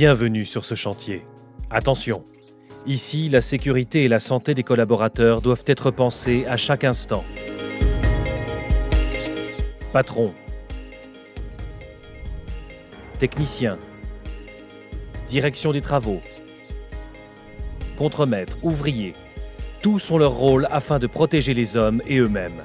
Bienvenue sur ce chantier. Attention, ici, la sécurité et la santé des collaborateurs doivent être pensées à chaque instant. Patron, technicien, direction des travaux, contremaître, ouvrier, tous ont leur rôle afin de protéger les hommes et eux-mêmes.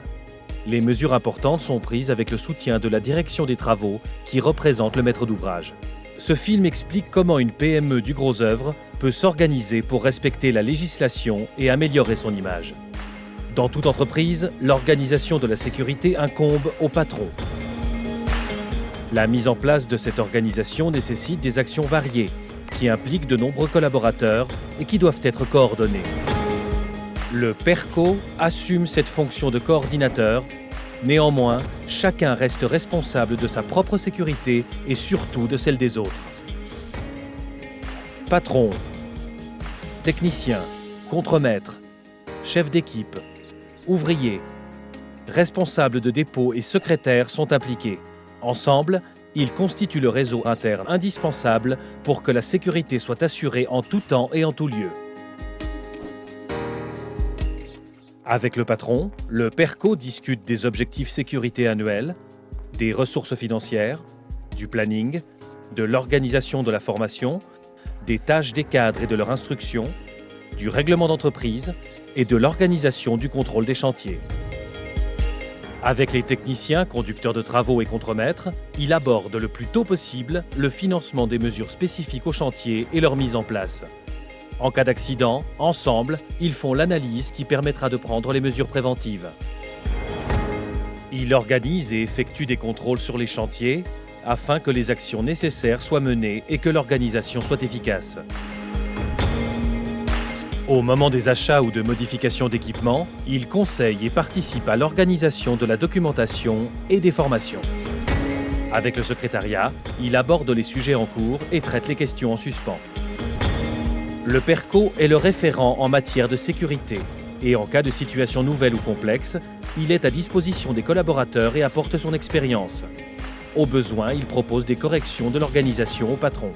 Les mesures importantes sont prises avec le soutien de la direction des travaux qui représente le maître d'ouvrage. Ce film explique comment une PME du gros œuvre peut s'organiser pour respecter la législation et améliorer son image. Dans toute entreprise, l'organisation de la sécurité incombe au patron. La mise en place de cette organisation nécessite des actions variées, qui impliquent de nombreux collaborateurs et qui doivent être coordonnées. Le PERCO assume cette fonction de coordinateur. Néanmoins, chacun reste responsable de sa propre sécurité et surtout de celle des autres. Patron, technicien, contremaître, chef d'équipe, ouvrier, responsable de dépôt et secrétaire sont impliqués. Ensemble, ils constituent le réseau interne indispensable pour que la sécurité soit assurée en tout temps et en tout lieu. Avec le patron, le PERCO discute des objectifs sécurité annuels, des ressources financières, du planning, de l'organisation de la formation, des tâches des cadres et de leur instruction, du règlement d'entreprise et de l'organisation du contrôle des chantiers. Avec les techniciens, conducteurs de travaux et contremaîtres, il aborde le plus tôt possible le financement des mesures spécifiques au chantier et leur mise en place. En cas d'accident, ensemble, ils font l'analyse qui permettra de prendre les mesures préventives. Il organise et effectue des contrôles sur les chantiers afin que les actions nécessaires soient menées et que l'organisation soit efficace. Au moment des achats ou de modifications d'équipements, il conseille et participe à l'organisation de la documentation et des formations. Avec le secrétariat, il aborde les sujets en cours et traite les questions en suspens. Le PERCO est le référent en matière de sécurité et en cas de situation nouvelle ou complexe, il est à disposition des collaborateurs et apporte son expérience. Au besoin, il propose des corrections de l'organisation au patron.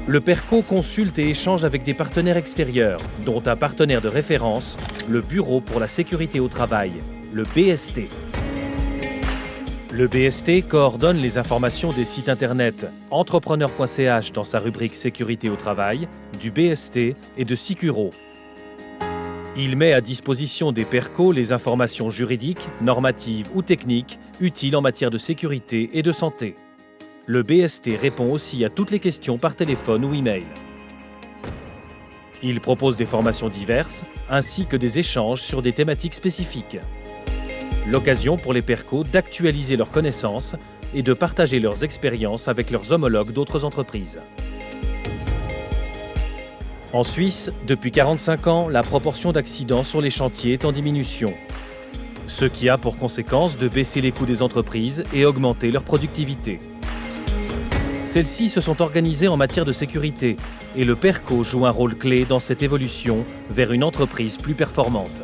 Le PERCO consulte et échange avec des partenaires extérieurs, dont un partenaire de référence, le Bureau pour la sécurité au travail, le BST. Le BST coordonne les informations des sites internet entrepreneur.ch dans sa rubrique Sécurité au travail, du BST et de Sicuro. Il met à disposition des PERCO les informations juridiques, normatives ou techniques utiles en matière de sécurité et de santé. Le BST répond aussi à toutes les questions par téléphone ou email. Il propose des formations diverses ainsi que des échanges sur des thématiques spécifiques. L'occasion pour les PERCO d'actualiser leurs connaissances et de partager leurs expériences avec leurs homologues d'autres entreprises. En Suisse, depuis 45 ans, la proportion d'accidents sur les chantiers est en diminution, ce qui a pour conséquence de baisser les coûts des entreprises et augmenter leur productivité. Celles-ci se sont organisées en matière de sécurité et le PERCO joue un rôle clé dans cette évolution vers une entreprise plus performante.